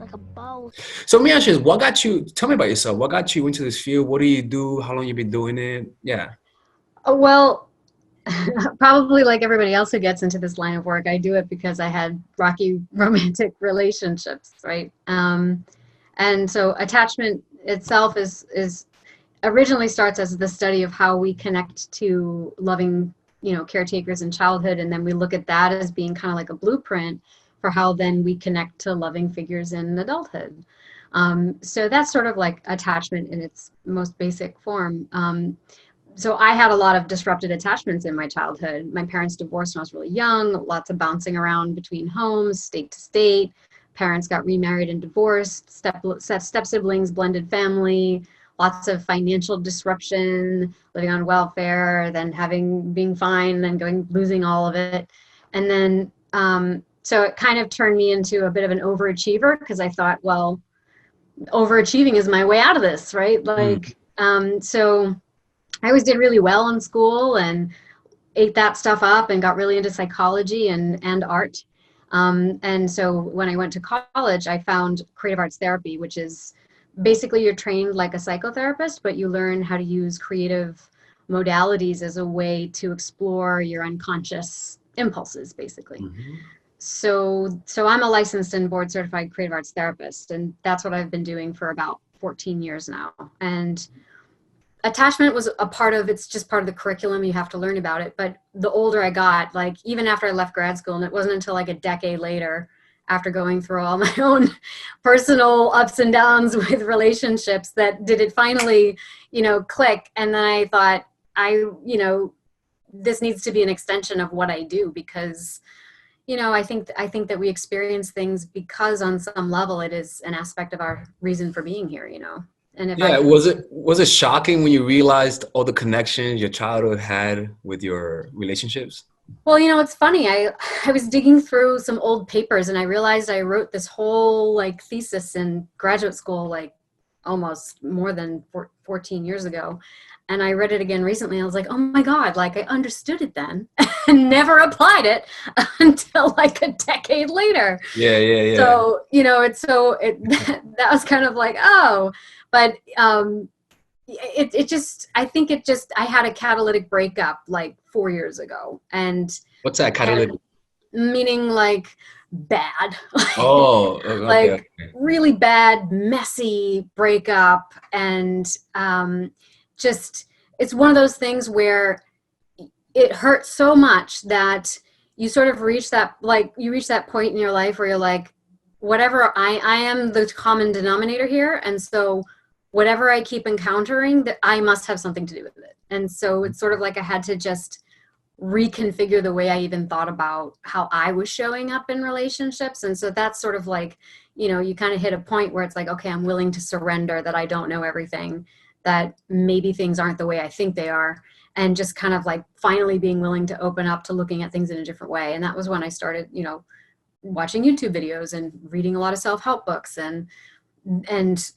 like a boss. So let me ask you this, what got you, tell me about yourself. What got you into this field? What do you do? How long you been doing it? Yeah. Oh, well, probably like everybody else who gets into this line of work, I do it because I had rocky romantic relationships, right? And so attachment itself is originally starts as the study of how we connect to loving, caretakers in childhood, and then we look at that as being kind of like a blueprint for how then we connect to loving figures in adulthood. So that's sort of like attachment in its most basic form. So I had a lot of disrupted attachments in my childhood. My parents divorced when I was really young, lots of bouncing around between homes, state to state. Parents got remarried and divorced, step siblings, blended family, lots of financial disruption, living on welfare, then being fine, then losing all of it. And then, so it kind of turned me into a bit of an overachiever because I thought, well, overachieving is my way out of this, right? Mm. So I always did really well in school and ate that stuff up and got really into psychology and art. And so when I went to college, I found creative arts therapy, which is basically you're trained like a psychotherapist, but you learn how to use creative modalities as a way to explore your unconscious impulses, basically. Hmm. So I'm a licensed and board certified creative arts therapist, and that's what I've been doing for about 14 years now. And attachment was it's just part of the curriculum. You have to learn about it. But the older I got, like even after I left grad school, and it wasn't until like a decade later, after going through all my own personal ups and downs with relationships, that did it finally, click. And then I thought, this needs to be an extension of what I do because, I think that we experience things because on some level it is an aspect of our reason for being here, And if I Yeah, can, was it shocking when you realized all the connections your childhood had with your relationships? well, it's funny. I was digging through some old papers and I realized I wrote this whole like thesis in graduate school, like almost more than 14 years ago. And I read it again recently. And I was like, oh my God, like I understood it then and never applied it until like a decade later. Yeah, yeah, yeah. So, that was kind of like, oh, but I think I had a catalytic breakup like 4 years ago, and What's that and catalytic? meaning like bad, Oh, okay, like okay. really bad, messy breakup. And just, it's one of those things where it hurts so much that you sort of reach that point in your life where you're like, whatever, I am the common denominator here. And so whatever I keep encountering, that I must have something to do with it. And so it's sort of like I had to just reconfigure the way I even thought about how I was showing up in relationships. And so that's sort of like, you kind of hit a point where it's like, okay, I'm willing to surrender that I don't know everything, that maybe things aren't the way I think they are, and just kind of like finally being willing to open up to looking at things in a different way. And that was when I started, watching YouTube videos and reading a lot of self-help books, and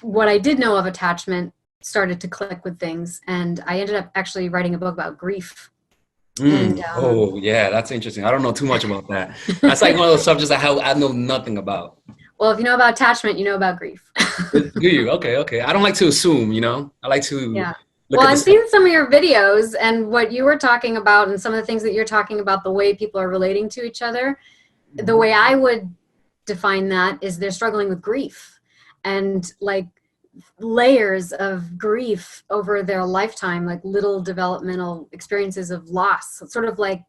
what I did know of attachment started to click with things. And I ended up actually writing a book about grief. And Mm. Oh, yeah, that's interesting. I don't know too much about that. That's like one of those subjects I know nothing about. well, if you know about attachment, you know about grief. Do you? Okay, okay. I don't like to assume, I like to Yeah. look Well, at the I've stuff. seen some of your videos and what you were talking about, and some of the things that you're talking about, the way people are relating to each other. The way I would define that is they're struggling with grief, and like layers of grief over their lifetime, like little developmental experiences of loss. It's sort of like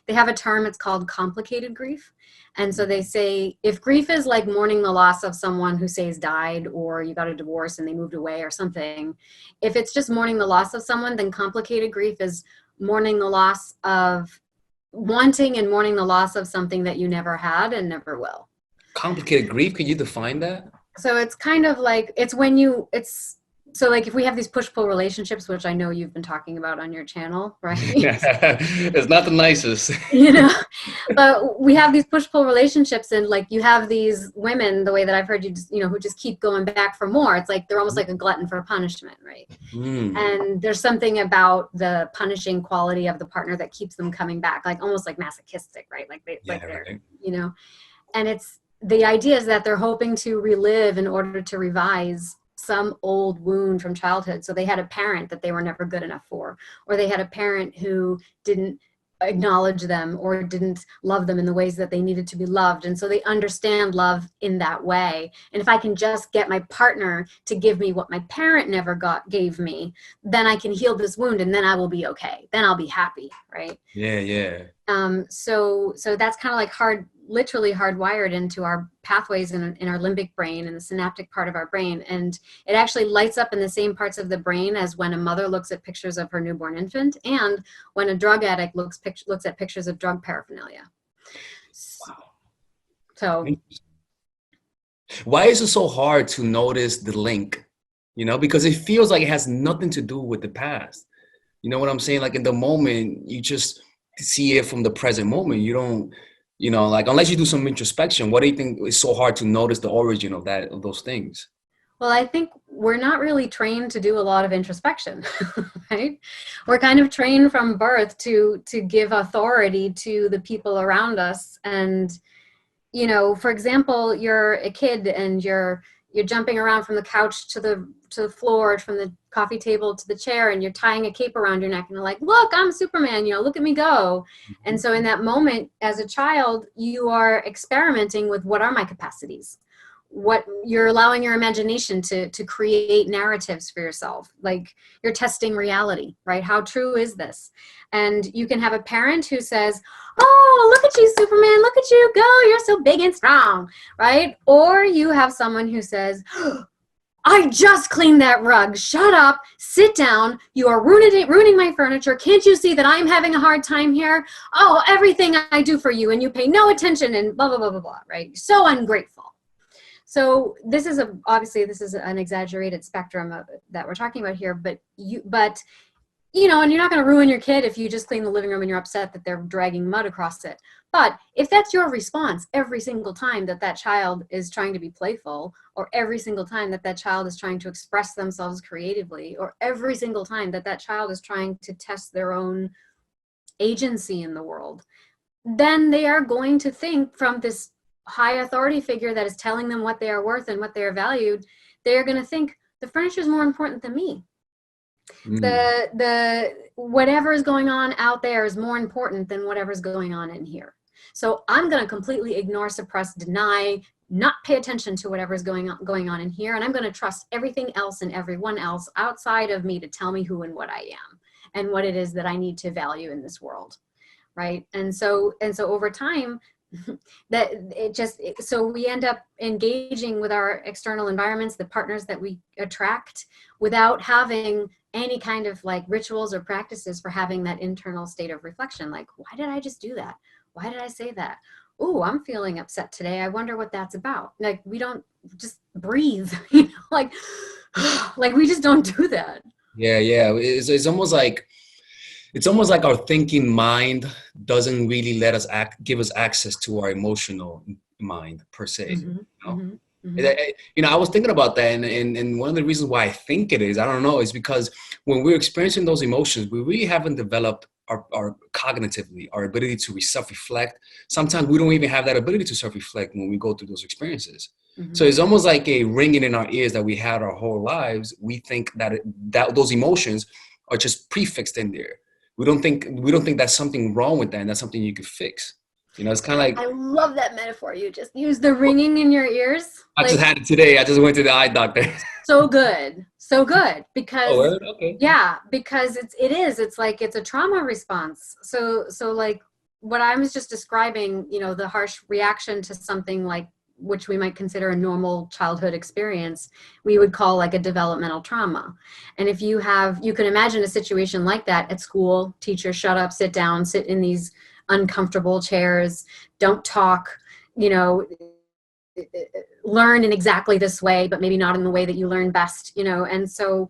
they have a term, it's called complicated grief. And so they say if grief is like mourning the loss of someone who, say, has died, or you got a divorce and they moved away or something, if it's just mourning the loss of someone, then complicated grief is mourning the loss of wanting and mourning the loss of something that you never had and never will. Complicated grief, could you define that? So it's kind of like, so like if we have these push-pull relationships, which I know you've been talking about on your channel, right? It's not the nicest. you know, but we have these push-pull relationships, and like you have these women, the way that I've heard you, who just keep going back for more. It's like they're almost like a glutton for punishment, right? Mm. And there's something about the punishing quality of the partner that keeps them coming back, like almost like masochistic, right? Like Yeah, they're, right. and the idea is that they're hoping to relive in order to revise some old wound from childhood. So they had a parent that they were never good enough for, or they had a parent who didn't acknowledge them or didn't love them in the ways that they needed to be loved. And so they understand love in that way. And if I can just get my partner to give me what my parent never gave me, then I can heal this wound, and then I will be okay. Then I'll be happy, right? Yeah, yeah. So that's kind of like literally hardwired into our pathways in our limbic brain and the synaptic part of our brain. And it actually lights up in the same parts of the brain as when a mother looks at pictures of her newborn infant, and when a drug addict looks at pictures of drug paraphernalia. Wow. So Why is it so hard to notice the link? Because it feels like it has nothing to do with the past. You know what I'm saying? Like in the moment, you just see it from the present moment. You don't, like unless you do some introspection, what do you think is so hard to notice the origin of those things? well, I think we're not really trained to do a lot of introspection, right? We're kind of trained from birth to give authority to the people around us. And for example, you're a kid and you're jumping around from the couch to the floor, from the coffee table to the chair, and you're tying a cape around your neck, and you're like, look, I'm Superman, look at me go. And so in that moment, as a child, you are experimenting with, what are my capacities? What you're allowing your imagination to create narratives for yourself, like you're testing reality, right? How true is this? And you can have a parent who says, oh, look at you, Superman, look at you go, you're so big and strong, right? Or you have someone who says, I just cleaned that rug, shut up, sit down, you are ruining my furniture, can't you see that I'm having a hard time here? Oh, everything I do for you and you pay no attention, and blah, blah, blah, blah, blah, right? So ungrateful. So this is obviously an exaggerated spectrum that we're talking about here, but and you're not going to ruin your kid if you just clean the living room and you're upset that they're dragging mud across it. But if that's your response every single time that child is trying to be playful, or every single time that child is trying to express themselves creatively, or every single time that child is trying to test their own agency in the world, then they are going to think, from this high authority figure that is telling them what they are worth and what they are valued, they are going to think the furniture is more important than me. The whatever is going on out there is more important than whatever's going on in here. So I'm going to completely ignore, suppress, deny, not pay attention to whatever's going on in here, and I'm going to trust everything else and everyone else outside of me to tell me who and what I am and what it is that I need to value in this world, right? And so over time, so we end up engaging with our external environments, the partners that we attract, without having any kind of like rituals or practices for having that internal state of reflection. Like, why did I just do that? Why did I say that? Oh, I'm feeling upset today. I wonder what that's about. Like, we don't just breathe, like we just don't do that. Yeah, yeah. It's almost like our thinking mind doesn't really let us give us access to our emotional mind per se. Mm-hmm, mm-hmm, I was thinking about that, and one of the reasons why I think it is, I don't know, is because when we're experiencing those emotions, we really haven't developed our cognitively, our ability to self-reflect. Sometimes we don't even have that ability to self-reflect when we go through those experiences. mm-hmm. So it's almost like a ringing in our ears that we had our whole lives. We think that those emotions are just prefixed in there. We don't think that's something wrong with that, and that's something you could fix. It's kind of like, I love that metaphor you just used, the ringing in your ears. I just had it today. I just went to the eye doctor. So good because okay. Yeah, because it's like it's a trauma response. So like what I was just describing, the harsh reaction to something like, which we might consider a normal childhood experience, we would call like a developmental trauma. And if you can imagine a situation like that at school, teacher, shut up, sit down, sit in these uncomfortable chairs, don't talk, learn in exactly this way, but maybe not in the way that you learn best, and so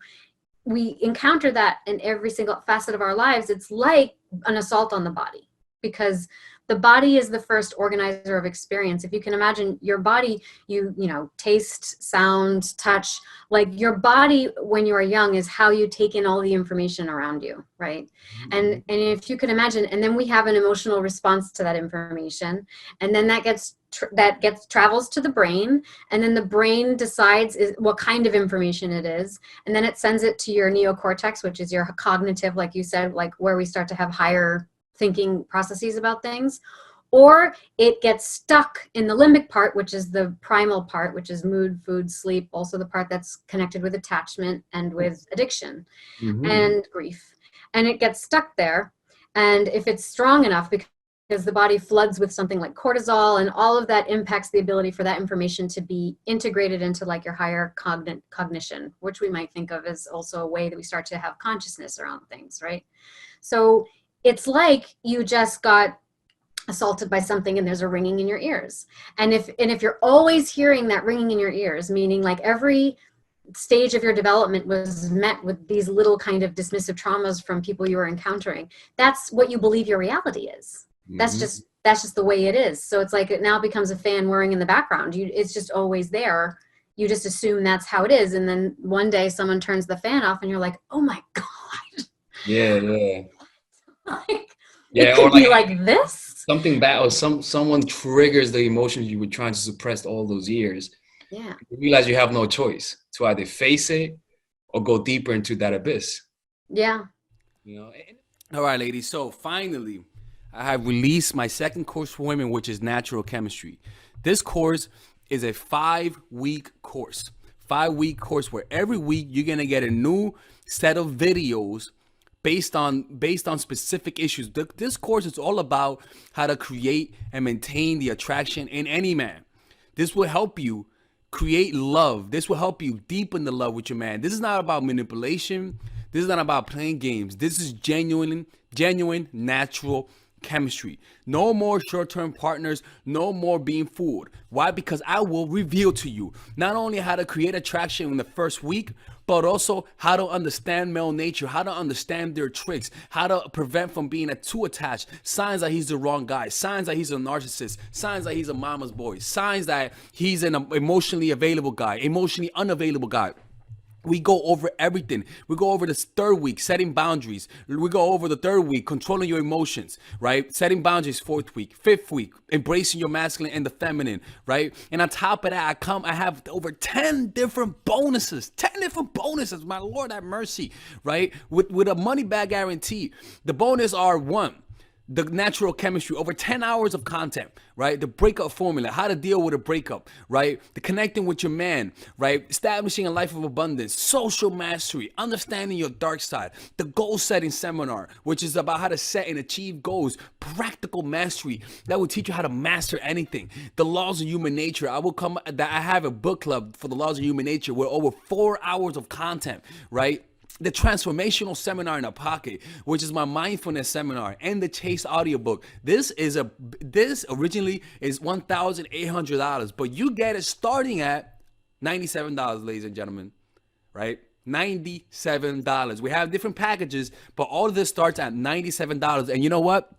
we encounter that in every single facet of our lives. It's like an assault on the body, because the body is the first organizer of experience. If you can imagine your body, you know, taste, sound, touch, like your body when you are young is how you take in all the information around you, right? And if you can imagine, and then we have an emotional response to that information, and then that gets travels to the brain, and then the brain decides what kind of information it is, and then it sends it to your neocortex, which is your cognitive, like you said, like where we start to have higher thinking processes about things, or it gets stuck in the limbic part, which is the primal part, which is mood, food, sleep, also the part that's connected with attachment and with addiction and grief, and it gets stuck there. And if it's strong enough, because the body floods with something like cortisol, and all of that impacts the ability for that information to be integrated into like your higher cognition, which we might think of as also a way that we start to have consciousness around things, right? So it's like you just got assaulted by something and there's a ringing in your ears. And if you're always hearing that ringing in your ears, meaning like every stage of your development was met with these little kind of dismissive traumas from people you were encountering, that's what you believe your reality is. That's just the way it is. So it's like it now becomes a fan whirring in the background. It's just always there. You just assume that's how it is. And then one day someone turns the fan off and you're like, oh my God. Yeah. Like, Yeah, it could be like this. Something bad, or someone triggers the emotions you were trying to suppress all those years. Yeah. You realize you have no choice to either face it or go deeper into that abyss. Yeah. You know. All right, ladies. So finally, I have released my second course for women, which is natural chemistry. This course is a 5-week course. 5-week course where every week you're gonna get a new set of videos based on specific issues. This course is all about how to create and maintain the attraction in any man. This will help you create love. This will help you deepen the love with your man. This is not about manipulation. This is not about playing games. This is genuine natural chemistry. No more short-term partners, no more being fooled. Why? Because I will reveal to you not only how to create attraction in the first week, but also how to understand male nature, how to understand their tricks, how to prevent from being too attached, signs that he's the wrong guy, signs that he's a narcissist, signs that he's a mama's boy, signs that he's an emotionally available guy, emotionally unavailable guy. We go over everything. We go over this 3rd week, setting boundaries. We go over the 3rd week, controlling your emotions, right? Setting boundaries, 4th week. 5th week, embracing your masculine and the feminine, right? And on top of that, I have over 10 different bonuses. 10 different bonuses, my Lord have mercy, right? With a money back guarantee. The bonus are 1, the natural chemistry, over 10 hours of content, right? The breakup formula, how to deal with a breakup, right? The connecting with your man, right? Establishing a life of abundance, social mastery, understanding your dark side, the goal setting seminar, which is about how to set and achieve goals, practical mastery that will teach you how to master anything, the laws of human nature. I have a book club for the laws of human nature with over 4 hours of content, right? The transformational seminar in a pocket, which is my mindfulness seminar, and the Chase audiobook. This originally is $1,800, but you get it starting at $97, ladies and gentlemen, right? $97. We have different packages, but all of this starts at $97. And you know what?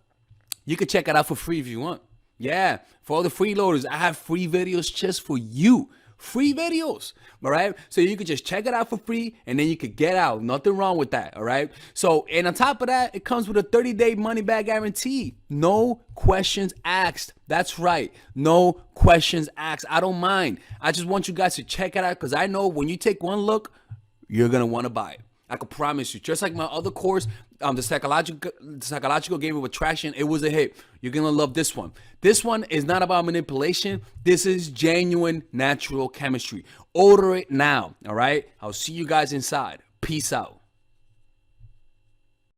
You can check it out for free if you want. Yeah, for all the freeloaders, I have free videos just for you. Free videos, all right? So you could just check it out for free, and then you could get out. Nothing wrong with that, all right? So, and on top of that, it comes with a 30-day money-back guarantee. No questions asked. That's right. No questions asked. I don't mind. I just want you guys to check it out, because I know when you take one look, you're going to want to buy it. I can promise you. Just like my other course, the psychological game of attraction, it was a hit. You're gonna love this one. This one is not about manipulation. This is genuine natural chemistry. Order it now. All right. I'll see you guys inside. Peace out.